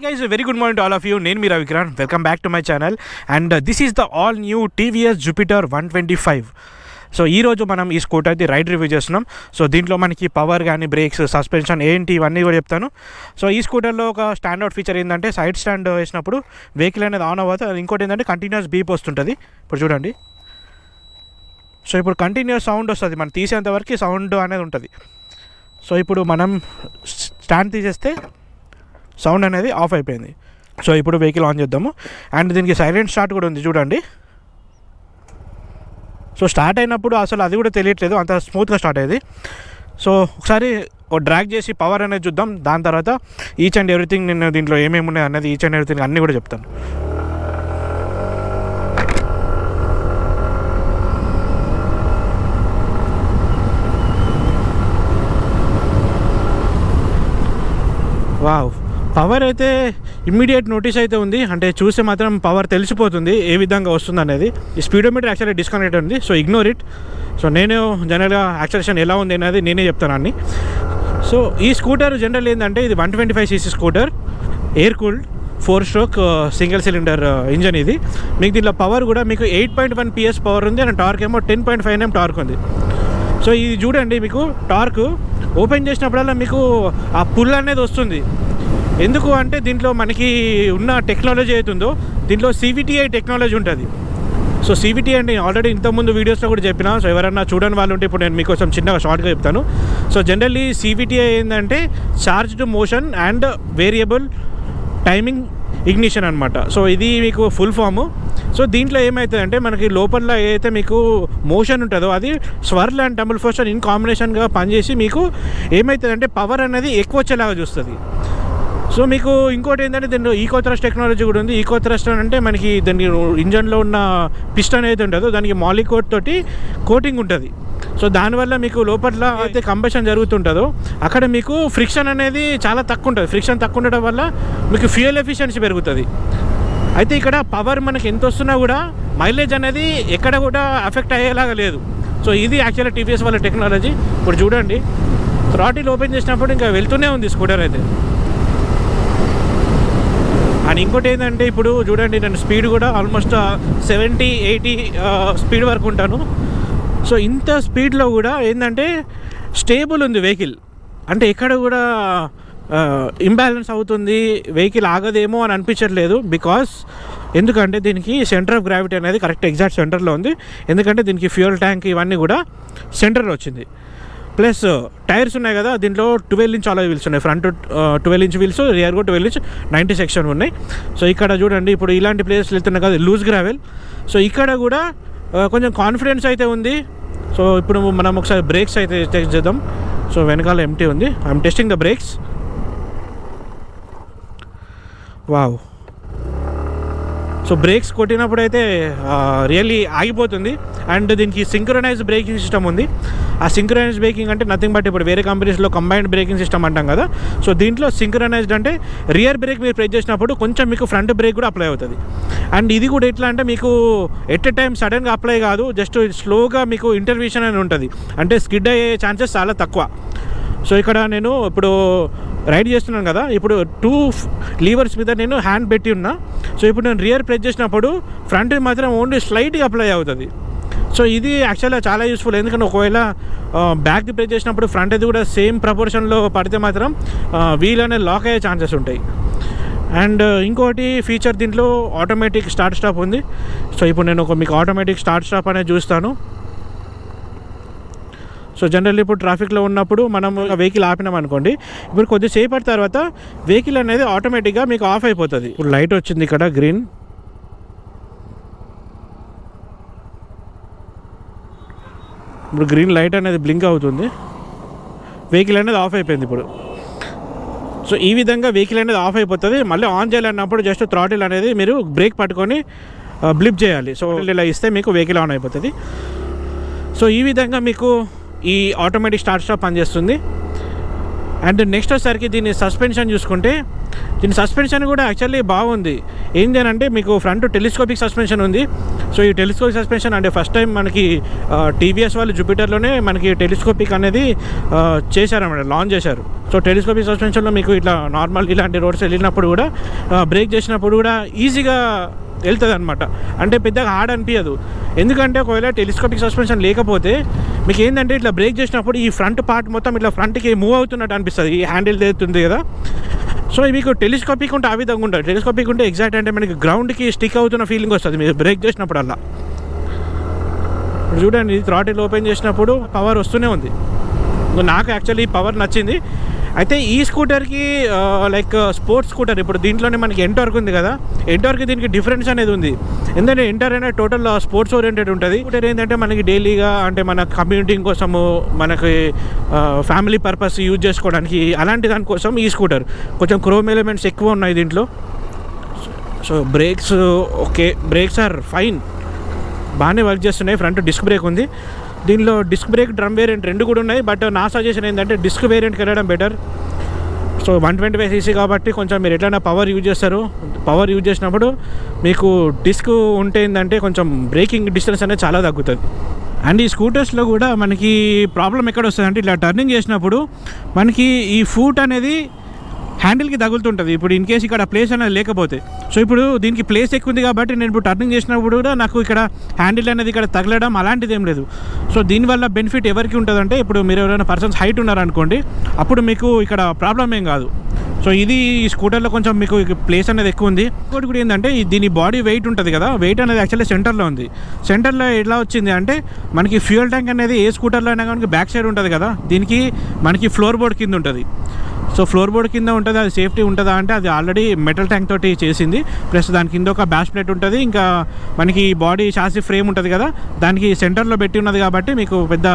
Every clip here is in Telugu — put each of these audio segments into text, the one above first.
Guys, a very good morning to all of you. Name me Ravikran. Welcome back to my channel. And this is the all new TVS Jupiter 125. So ఈరోజు మనం ఈ స్కూటర్ది రైడ్ రివ్యూ చేస్తున్నాం. సో దీంట్లో మనకి పవర్ కానీ బ్రేక్స్ సస్పెన్షన్ ఏంటి ఇవన్నీ కూడా చెప్తాను. సో ఈ స్కూటర్లో ఒక స్టాండర్డ్ ఫీచర్ ఏంటంటే సైడ్ స్టాండ్ వేసినప్పుడు వెహికల్ అనేది ఆన్ అవ్వదు. ఇంకోటి ఏంటంటే కంటిన్యూస్ బీప్ వస్తుంటుంది. ఇప్పుడు చూడండి, సో ఇప్పుడు కంటిన్యూస్ సౌండ్ వస్తుంది, మనం తీసేంత వరకు సౌండ్ అనేది ఉంటుంది. సో ఇప్పుడు మనం స్టాండ్ తీసేస్తే సౌండ్ అనేది ఆఫ్ అయిపోయింది. సో ఇప్పుడు వెహికల్ ఆన్ చేద్దాము. అండ్ దీనికి సైలెంట్ స్టార్ట్ కూడా ఉంది చూడండి. సో స్టార్ట్ అయినప్పుడు అసలు అది కూడా తెలియట్లేదు, అంత స్మూత్గా స్టార్ట్ అయ్యేది. సో ఒకసారి డ్రాగ్ చేసి పవర్ అనేది చూద్దాం. దాని తర్వాత ఈచ్ అండ్ ఎవ్రీథింగ్ నేను దీంట్లో ఏమేమి ఉన్నాయి అనేది ఈచ్ అండ్ ఎవ్రీథింగ్ అన్నీ కూడా చెప్తాను. వావ్, పవర్ అయితే ఇమ్మీడియట్ నోటీస్ అయితే ఉంది. అంటే చూస్తే మాత్రం పవర్ తెలిసిపోతుంది ఏ విధంగా వస్తుంది అనేది. ఈ స్పీడోమీటర్ యాక్చువల్లీ డిస్కనెక్ట్ ఉంది, సో ఇగ్నోర్ ఇట్. సో నేను జనరల్గా యాక్సలరేషన్ ఎలా ఉంది అనేది నేనే చెప్తాను అన్ని. సో ఈ స్కూటర్ జనరల్ ఏంటంటే ఇది 125cc scooter, air cooled 4-stroke single cylinder engine. ఇది మీకు దీంట్లో పవర్ కూడా మీకు 8.1 PS పవర్ ఉంది. అండ్ టార్క్ ఏమో 10.5 Nm టార్క్ ఉంది. సో ఇది చూడండి, మీకు టార్క్ ఓపెన్ చేసినప్పుడల్లా మీకు ఆ పుల్ అనేది వస్తుంది. ఎందుకు అంటే దీంట్లో మనకి ఉన్న టెక్నాలజీ అవుతుందో దీంట్లో CVTi టెక్నాలజీ ఉంటుంది. సో CVTi అంటే ఆల్రెడీ ఇంతకుముందు వీడియోస్లో కూడా చెప్పిన. సో ఎవరైనా చూడని వాళ్ళు ఉంటే ఇప్పుడు నేను మీకోసం చిన్నగా షార్ట్గా చెప్తాను. సో జనరల్లీ CVTi ఏంటంటే charged motion and variable timing ignition అనమాట. సో ఇది మీకు ఫుల్ ఫాము. సో దీంట్లో ఏమవుతుందంటే మనకి లోపల ఏదైతే మీకు మోషన్ ఉంటుందో అది స్వర్ల్ అండ్ టంబుల్ ఫోర్షన్ ఇన్ కాంబినేషన్గా పనిచేసి మీకు ఏమవుతుందంటే పవర్ అనేది ఎక్కువ వచ్చేలాగా చూస్తుంది. సో మీకు ఇంకోటి ఏంటంటే దీంట్లో ఈకో థ్రస్ట్ టెక్నాలజీ కూడా ఉంది. ఈకో థ్రస్ట్ అంటే మనకి దానికి ఇంజన్లో ఉన్న పిస్టన్ ఏదైతే ఉంటుందో దానికి మాలికోట్ తోటి కోటింగ్ ఉంటుంది. సో దానివల్ల మీకు లోపల అయితే కంబషన్ జరుగుతుంటుందో అక్కడ మీకు ఫ్రిక్షన్ అనేది చాలా తక్కువ ఉంటుంది. ఫ్రిక్షన్ తక్కువ ఉండడం వల్ల మీకు ఫ్యూయల్ ఎఫిషియన్సీ పెరుగుతుంది. అయితే ఇక్కడ పవర్ మనకి ఎంత వస్తున్నా కూడా మైలేజ్ అనేది ఎక్కడ కూడా అఫెక్ట్ అయ్యేలాగా లేదు. సో ఇది యాక్చువల్గా TVS వాళ్ళ టెక్నాలజీ. ఇప్పుడు చూడండి, థ్రాటిల్ ఓపెన్ చేసినప్పుడు ఇంకా వెళ్తూనే ఉంది స్కూటర్ అయితే. అండ్ ఇంకోటి ఏంటంటే ఇప్పుడు చూడండి, నేను స్పీడ్ కూడా ఆల్మోస్ట్ 70-80 స్పీడ్ వరకు ఉంటాను. సో ఇంత స్పీడ్లో కూడా ఏంటంటే స్టేబుల్ ఉంది వెహికల్. అంటే ఎక్కడ కూడా ఇంబ్యాలెన్స్ అవుతుంది, వెహికల్ ఆగదేమో అని అనిపించట్లేదు. బికాస్ ఎందుకంటే దీనికి సెంటర్ ఆఫ్ గ్రావిటీ అనేది కరెక్ట్ ఎగ్జాక్ట్ సెంటర్లో ఉంది. ఎందుకంటే దీనికి ఫ్యూయల్ ట్యాంక్ ఇవన్నీ కూడా సెంటర్లో వచ్చింది. ప్లస్ టైర్స్ ఉన్నాయి కదా, దీంట్లో 12-inch అలా వీల్స్ ఉన్నాయి. ఫ్రంట్ 12-inch వీల్స్, రియర్ కూడా 12-inch 90 సెక్షన్ ఉన్నాయి. సో ఇక్కడ చూడండి, ఇప్పుడు ఇలాంటి ప్లేసెస్ వెళ్తున్నాయి కదా లూజ్ గ్రావెల్. సో ఇక్కడ కూడా కొంచెం కాన్ఫిడెన్స్ అయితే ఉంది. సో ఇప్పుడు మనం ఒకసారి బ్రేక్స్ అయితే టెస్ట్ చేద్దాం. సో వెనకాల ఎంటీ ఉంది. I'm testing the brakes. Wow, so brakes కొట్టినప్పుడు అయితే రియల్లీ ఆగిపోతుంది. అండ్ దీనికి సింక్రనైజ్ బ్రేకింగ్ సిస్టమ్ ఉంది. ఆ సింక్రనైజ్ బ్రేకింగ్ అంటే నథింగ్ బట్ ఇప్పుడు వేరే కంపెనీస్లో కంబైన్డ్ బ్రేకింగ్ సిస్టమ్ అంటాం కదా. సో దీంట్లో సింక్రనైజ్డ్ అంటే రియర్ బ్రేక్ మీరు ప్రెస్ చేసినప్పుడు కొంచెం మీకు ఫ్రంట్ బ్రేక్ కూడా అప్లై అవుతుంది. అండ్ ఇది కూడా ఎట్లా అంటే మీకు ఎట్ ఎ టైం సడన్గా అప్లై కాదు, జస్ట్ స్లోగా మీకు ఇంటర్వ్యూషన్ అని ఉంటుంది. అంటే స్కిడ్ అయ్యే ఛాన్సెస్ చాలా తక్కువ. సో ఇక్కడ నేను ఇప్పుడు రైడ్ చేస్తున్నాను కదా, ఇప్పుడు 2 లీవర్స్ మీద నేను హ్యాండ్ పెట్టి ఉన్నా. సో ఇప్పుడు నేను రియర్ ప్రెస్ చేసినప్పుడు ఫ్రంట్ మాత్రం ఓన్లీ స్లైట్గా అప్లై అవుతుంది. సో ఇది యాక్చువల్గా చాలా యూస్ఫుల్. ఎందుకంటే ఒకవేళ బ్యాక్ది ప్రెస్ చేసినప్పుడు ఫ్రంట్ అది కూడా సేమ్ ప్రపోర్షన్లో పడితే మాత్రం వీల్ అనేది లాక్ అయ్యే ఛాన్సెస్ ఉంటాయి. అండ్ ఇంకోటి ఫీచర్ దీంట్లో ఆటోమేటిక్ స్టార్ట్ స్టాప్ ఉంది. సో ఇప్పుడు నేను మీకు ఆటోమేటిక్ స్టార్ట్ స్టాప్ అనేది చూస్తాను. సో జనరల్లీ ఇప్పుడు ట్రాఫిక్లో ఉన్నప్పుడు మనం వెహికల్ ఆపినాం అనుకోండి, ఇప్పుడు కొద్దిసేపటి తర్వాత వెహికల్ అనేది ఆటోమేటిక్గా మీకు ఆఫ్ అయిపోతుంది. ఇప్పుడు లైట్ వచ్చింది ఇక్కడ గ్రీన్. ఇప్పుడు గ్రీన్ లైట్ అనేది బ్లింక్ అవుతుంది, వెహికల్ అనేది ఆఫ్ అయిపోయింది ఇప్పుడు. సో ఈ విధంగా వెహికల్ అనేది ఆఫ్ అయిపోతుంది. మళ్ళీ ఆన్ చేయాలన్నప్పుడు జస్ట్ థ్రాటిల్ అనేది మీరు బ్రేక్ పట్టుకొని బ్లిప్ చేయాలి. సో ఇలా ఇస్తే మీకు వెహికల్ ఆన్ అయిపోతుంది. సో ఈ విధంగా మీకు ఈ ఆటోమేటిక్ స్టార్ట్ స్టాప్ పనిచేస్తుంది. అండ్ నెక్స్ట్ వచ్చేసరికి దీని సస్పెన్షన్ చూసుకుంటే, దీని సస్పెన్షన్ కూడా యాక్చువల్లీ బాగుంది. ఏంటి అని అంటే మీకు ఫ్రంట్ టెలిస్కోపిక్ సస్పెన్షన్ ఉంది. సో ఈ టెలిస్కోపిక్ సస్పెన్షన్ అంటే ఫస్ట్ టైం మనకి టీవీఎస్ వాళ్ళు జూపిటర్లోనే మనకి టెలిస్కోపిక్ అనేది చేశారన్నమాట, లాంచ్ చేశారు. సో టెలిస్కోపిక్ సస్పెన్షన్లో మీకు ఇట్లా నార్మల్ ఇలాంటి రోడ్స్ వెళ్ళినప్పుడు కూడా బ్రేక్ చేసినప్పుడు కూడా ఈజీగా వెళ్తుంది అనమాట. అంటే పెద్దగా హార్డ్ అనిపించదు. ఎందుకంటే ఒకవేళ టెలిస్కోపిక్ సస్పెన్షన్ లేకపోతే మీకు ఏంటంటే ఇట్లా బ్రేక్ చేసినప్పుడు ఈ ఫ్రంట్ పార్ట్ మొత్తం ఇట్లా ఫ్రంట్కి మూవ్ అవుతున్నట్టు అనిపిస్తుంది, ఈ హ్యాండిల్ తెస్తుంది కదా. సో మీకు టెలిస్కోపిక్ ఉంటే ఆ విధంగా ఉంటుంది. టెలిస్కోపిక్ ఉంటే ఎగ్జాక్ట్ అంటే మనకి గ్రౌండ్కి స్టిక్ అవుతున్న ఫీలింగ్ వస్తుంది మీరు బ్రేక్ చేసినప్పుడల్లా. చూడండి, థ్రాటిల్ ఓపెన్ చేసినప్పుడు పవర్ వస్తూనే ఉంది. నాకు యాక్చువల్లీ పవర్ నచ్చింది. అయితే ఈ స్కూటర్కి లైక్ స్పోర్ట్స్ స్కూటర్, ఇప్పుడు దీంట్లోనే మనకి ఎంటార్క్ ఉంది కదా, ఎంటార్కి దీనికి డిఫరెన్స్ అనేది ఉంది. ఎందుకంటే ఎంటార్ అనేది టోటల్ స్పోర్ట్స్ ఓరియంటెడ్ ఉంటుంది. స్కూటర్ ఏంటంటే మనకి డైలీగా అంటే మన కమ్యూనిటింగ్ కోసము, మనకి ఫ్యామిలీ పర్పస్ యూజ్ చేసుకోవడానికి, అలాంటి దానికోసం ఈ స్కూటర్ కొంచెం క్రోమ్ ఎలిమెంట్స్ ఎక్కువ ఉన్నాయి దీంట్లో. So brakes okay, brakes are fine, బాగానే వర్క్ చేస్తున్నాయి. ఫ్రంట్ డిస్క్ బ్రేక్ ఉంది దీనిలో. డిస్క్ బ్రేక్ డ్రమ్ వేరియంట్ రెండు కూడా ఉన్నాయి. బట్ నా సజెషన్ ఏంటంటే డిస్క్ వేరియంట్కి వెళ్ళడం బెటర్. సో 125cc కాబట్టి కొంచెం మీరు ఎట్లైనా పవర్ యూజ్ చేస్తారు. పవర్ యూజ్ చేసినప్పుడు మీకు డిస్క్ ఉంటే ఏంటంటే కొంచెం బ్రేకింగ్ డిస్టెన్స్ అనేది చాలా తగ్గుతుంది. అండ్ ఈ స్కూటర్స్లో కూడా మనకి ప్రాబ్లం ఎక్కడ వస్తుంది అంటే ఇట్లా టర్నింగ్ చేసినప్పుడు మనకి ఈ ఫూట్ అనేది హ్యాండిల్కి తగులుతుంటుంది. ఇప్పుడు ఇన్ కేసు ఇక్కడ ప్లేస్ అనేది లేకపోతే, సో ఇప్పుడు దీనికి ప్లేస్ ఎక్కువ ఉంది కాబట్టి నేను ఇప్పుడు టర్నింగ్ చేసినప్పుడు కూడా నాకు ఇక్కడ హ్యాండిల్ అనేది ఇక్కడ తగలడం అలాంటిది ఏం లేదు. సో దీనివల్ల బెనిఫిట్ ఎవరికి ఉంటుందంటే, ఇప్పుడు మీరు ఎవరైనా పర్సన్స్ హైట్ ఉన్నారనుకోండి, అప్పుడు మీకు ఇక్కడ ప్రాబ్లం ఏం కాదు. సో ఇది ఈ స్కూటర్లో కొంచెం మీకు ప్లేస్ అనేది ఎక్కువ ఉంది. ఇంకోటి కూడా ఏంటంటే దీని బాడీ వెయిట్ ఉంటుంది కదా, వెయిట్ అనేది యాక్చువల్లీ సెంటర్లో ఉంది. సెంటర్లో ఎలా వచ్చింది అంటే మనకి ఫ్యూయల్ ట్యాంక్ అనేది ఏ స్కూటర్లో అయినా కానీ బ్యాక్ సైడ్ ఉంటుంది కదా, దీనికి మనకి ఫ్లోర్ బోర్డ్ కింద ఉంటుంది. సో ఫ్లోర్ బోర్డ్ కింద ఉంటుంది, అది సేఫ్టీ ఉంటుందా అంటే అది ఆల్రెడీ మెటల్ ట్యాంక్ తోటి చేసింది. ప్లస్ దాని కింద ఒక బ్యాష్ ప్లేట్ ఉంటుంది, ఇంకా మనకి బాడీ చాసీ ఫ్రేమ్ ఉంటుంది కదా, దానికి సెంటర్లో పెట్టి ఉన్నది కాబట్టి మీకు పెద్ద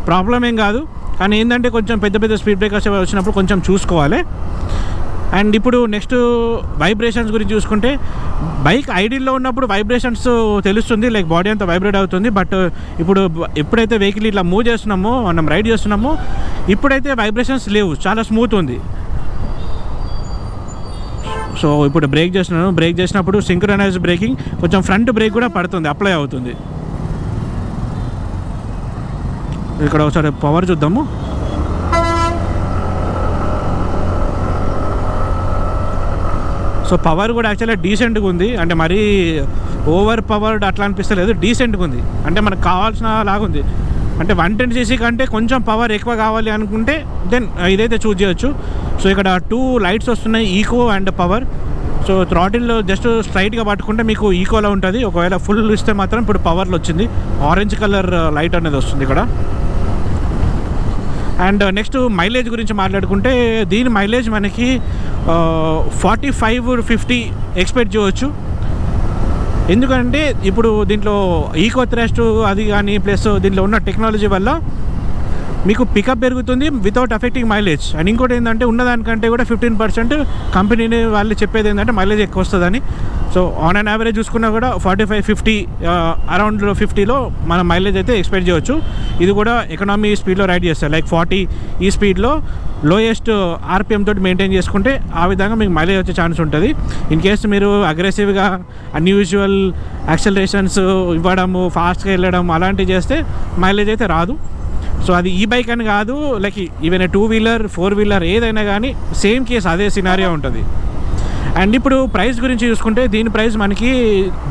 ప్రాబ్లం ఏం కాదు. కానీ ఏంటంటే కొంచెం పెద్ద పెద్ద స్పీడ్ బ్రేకర్స్ వచ్చినప్పుడు కొంచెం చూసుకోవాలి. అండ్ ఇప్పుడు నెక్స్ట్ వైబ్రేషన్స్ గురించి చూసుకుంటే, బైక్ ఐడిల్లో ఉన్నప్పుడు వైబ్రేషన్స్ తెలుస్తుంది, లైక్ బాడీ అంతా వైబ్రేట్ అవుతుంది. బట్ ఇప్పుడు ఎప్పుడైతే వెహికల్ ఇట్లా మూవ్ చేస్తున్నామో, మనం రైడ్ చేస్తున్నామో, ఇప్పుడైతే వైబ్రేషన్స్ లేవు, చాలా స్మూత్ ఉంది. సో ఇప్పుడు బ్రేక్ చేస్తున్నాను, బ్రేక్ చేసినప్పుడు సింక్రనైజ్ బ్రేకింగ్, కొంచెం ఫ్రంట్ బ్రేక్ కూడా పడుతుంది, అప్లై అవుతుంది. ఇక్కడ ఒకసారి పవర్ చూద్దాము. సో పవర్ కూడా యాక్చువల్గా డీసెంట్గా ఉంది, అంటే మరీ ఓవర్ పవర్డ్ అట్లా అనిపిస్తలేదు, డీసెంట్గా ఉంది. అంటే మనకు కావాల్సిన లాగా ఉంది. అంటే 110cc కంటే కొంచెం పవర్ ఎక్కువ కావాలి అనుకుంటే దెన్ ఇదైతే చూజ్ చేయొచ్చు. సో ఇక్కడ 2 లైట్స్ వస్తున్నాయి, ఈకో అండ్ పవర్. సో థ్రాటిల్లో జస్ట్ స్ట్రైట్గా పట్టుకుంటే మీకు ఈకోలో ఉంటుంది. ఒకవేళ ఫుల్ ఇస్తే మాత్రం ఇప్పుడు పవర్లో వచ్చింది, ఆరెంజ్ కలర్ లైట్ అనేది వస్తుంది ఇక్కడ. అండ్ నెక్స్ట్ మైలేజ్ గురించి మాట్లాడుకుంటే, దీని మైలేజ్ మనకి 45-50 ఎక్స్పెక్ట్ చేయవచ్చు. ఎందుకంటే ఇప్పుడు దీంట్లో ఈకో థ్రస్ట్ అది కానీ, ప్లస్ దీంట్లో ఉన్న టెక్నాలజీ వల్ల మీకు పికప్ పెరుగుతుంది వితౌట్ అఫెక్టింగ్ మైలేజ్. అండ్ ఇంకోటి ఏంటంటే ఉన్నదానికంటే కూడా 15% కంపెనీని వాళ్ళు చెప్పేది ఏంటంటే మైలేజ్ ఎక్కువ వస్తుందని. సో ఆన్ అండ్ యావరేజ్ చూసుకున్నా కూడా 45-50 అరౌండ్ 50లో మనం మైలేజ్ అయితే ఎక్స్పెక్ట్ చేయవచ్చు. ఇది కూడా ఎకనామీ స్పీడ్లో రైడ్ చేస్తారు, లైక్ 40 ఈ స్పీడ్లో లోయెస్ట్ ఆర్పిఎం తోటి మెయింటైన్ చేసుకుంటే ఆ విధంగా మీకు మైలేజ్ వచ్చే ఛాన్స్ ఉంటుంది. ఇన్ కేసు మీరు అగ్రెసివ్గా అన్యూజువల్ యాక్సలరేషన్స్ ఇవ్వడము, ఫాస్ట్గా వెళ్ళడం అలాంటివి చేస్తే మైలేజ్ అయితే రాదు. సో అది ఈ బైక్ అని కాదు, లైక్ ఈవెన్ 2 వీలర్ 4 వీలర్ ఏదైనా కానీ సేమ్ కేసు అదే సినారియో ఉంటుంది. అండ్ ఇప్పుడు ప్రైస్ గురించి చూసుకుంటే, దీని ప్రైస్ మనకి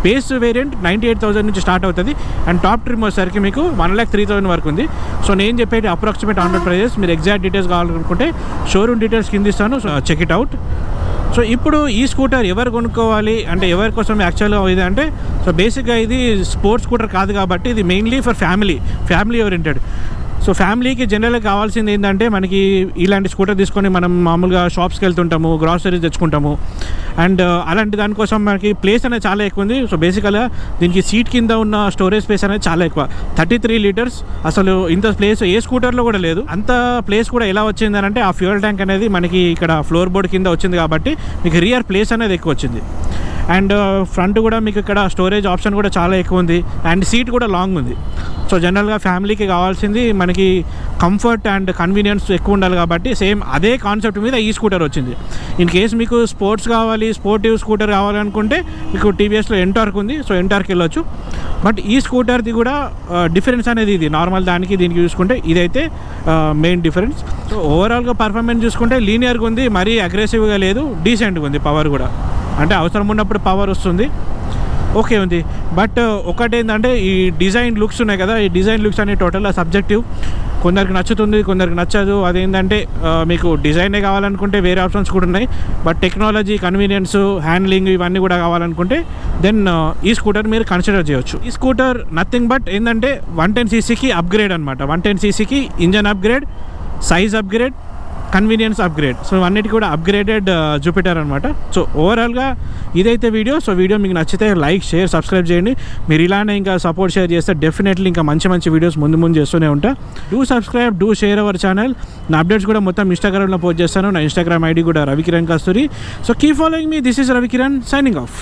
బేస్ వేరియంట్ 98,000 నుంచి స్టార్ట్ అవుతుంది. అండ్ టాప్ ట్రిమ్ వచ్చేసరికి మీకు 1,03,000 వరకు ఉంది. సో నేను చెప్పేది అప్రాక్సిమేట్ ఆన్ రోడ్ ప్రైజెస్. మీరు ఎగ్జాక్ట్ డీటెయిల్స్ కావాలనుకుంటే షోరూమ్ డీటెయిల్స్ కింద ఇస్తాను, so check it out. So ఇప్పుడు ఈ స్కూటర్ ఎవరు కొనుక్కోవాలి అంటే, ఎవరి కోసం యాక్చువల్గా ఇది అంటే, సో బేసిక్గా ఇది స్పోర్ట్స్ స్కూటర్ కాదు కాబట్టి ఇది mainly for family oriented. So ఫ్యామిలీకి జనరల్గా కావాల్సింది ఏంటంటే, మనకి ఇలాంటి స్కూటర్ తీసుకొని మనం మామూలుగా షాప్స్కి వెళ్తుంటాము, గ్రాసరీస్ తెచ్చుకుంటాము. అండ్ అలాంటి దానికోసం మనకి ప్లేస్ అనేది చాలా ఎక్కువ ఉంది. సో బేసికల్గా దీనికి సీట్ కింద ఉన్న స్టోరేజ్ స్పేస్ అనేది చాలా ఎక్కువ, 33 లీటర్స్. అసలు ఇంత ప్లేస్ ఏ స్కూటర్లో కూడా లేదు. అంత ప్లేస్ కూడా ఎలా వచ్చిందని అంటే, ఆ ఫ్యూయల్ ట్యాంక్ అనేది మనకి ఇక్కడ ఫ్లోర్ బోర్డ్ కింద వచ్చింది కాబట్టి మీకు రియర్ ప్లేస్ అనేది ఎక్కువ వచ్చింది. అండ్ ఫ్రంట్ కూడా మీకు ఇక్కడ స్టోరేజ్ ఆప్షన్ కూడా చాలా ఎక్కువ ఉంది. అండ్ సీట్ కూడా లాంగ్ ఉంది. సో జనరల్గా ఫ్యామిలీకి కావాల్సింది మనకి కంఫర్ట్ అండ్ కన్వీనియన్స్ ఎక్కువ ఉండాలి కాబట్టి సేమ్ అదే కాన్సెప్ట్ మీద ఈ స్కూటర్ వచ్చింది. ఇన్ కేస్ మీకు స్పోర్ట్స్ కావాలి, స్పోర్టివ్ స్కూటర్ కావాలనుకుంటే మీకు టీవీఎస్లో ఎంటార్క్ ఉంది, సో ఎంటార్క్ వెళ్ళొచ్చు. బట్ ఈ స్కూటర్ది కూడా డిఫరెన్స్ అనేది ఇది నార్మల్ దానికి దీనికి చూసుకుంటే ఇదైతే మెయిన్ డిఫరెన్స్. సో ఓవరాల్గా పర్ఫార్మెన్స్ చూసుకుంటే లీనియర్గా ఉంది, మరీ అగ్రెసివ్గా లేదు, డీసెంట్గా ఉంది. పవర్ కూడా అంటే అవసరం ఉన్నప్పుడు పవర్ వస్తుంది, ఓకే ఉంది. బట్ ఒకటేంటంటే ఈ డిజైన్ లుక్స్ ఉన్నాయి కదా, ఈ డిజైన్ లుక్స్ అనేవి టోటల్గా సబ్జెక్టివ్. కొందరికి నచ్చుతుంది, కొందరికి నచ్చదు. అదేంటంటే మీకు డిజైనే కావాలనుకుంటే వేరే ఆప్షన్స్ కూడా ఉన్నాయి. బట్ టెక్నాలజీ, కన్వీనియన్స్, హ్యాండ్లింగ్ ఇవన్నీ కూడా కావాలనుకుంటే దెన్ ఈ స్కూటర్ మీరు కన్సిడర్ చేయొచ్చు. ఈ స్కూటర్ నథింగ్ బట్ ఏంటంటే 110cc అప్గ్రేడ్ అనమాట. 110cc engine upgrade, size upgrade, convenience upgrade. So అన్నిటి కూడా అప్గ్రేడెడ్ జూపిటర్ అనమాట. సో ఓవరాల్గా ఇదైతే వీడియో. సో వీడియో మీకు నచ్చితే లైక్, షేర్, సబ్స్క్రైబ్ చేయండి. మీరు ఇలానే ఇంకా సపోర్ట్ షేర్ చేస్తే డెఫినెట్లీ ఇంకా మంచి మంచి వీడియోస్ ముందు చేస్తూనే ఉంటా. Do subscribe, do share our channel. నా అప్డేట్స్ కూడా మొత్తం ఇన్స్టాగ్రామ్లో పోస్ట్ చేస్తాను. నా ఇన్స్టాగ్రామ్ ఐడి కూడా Ravikiran Kasturi. So keep following me. This is Ravikiran signing of.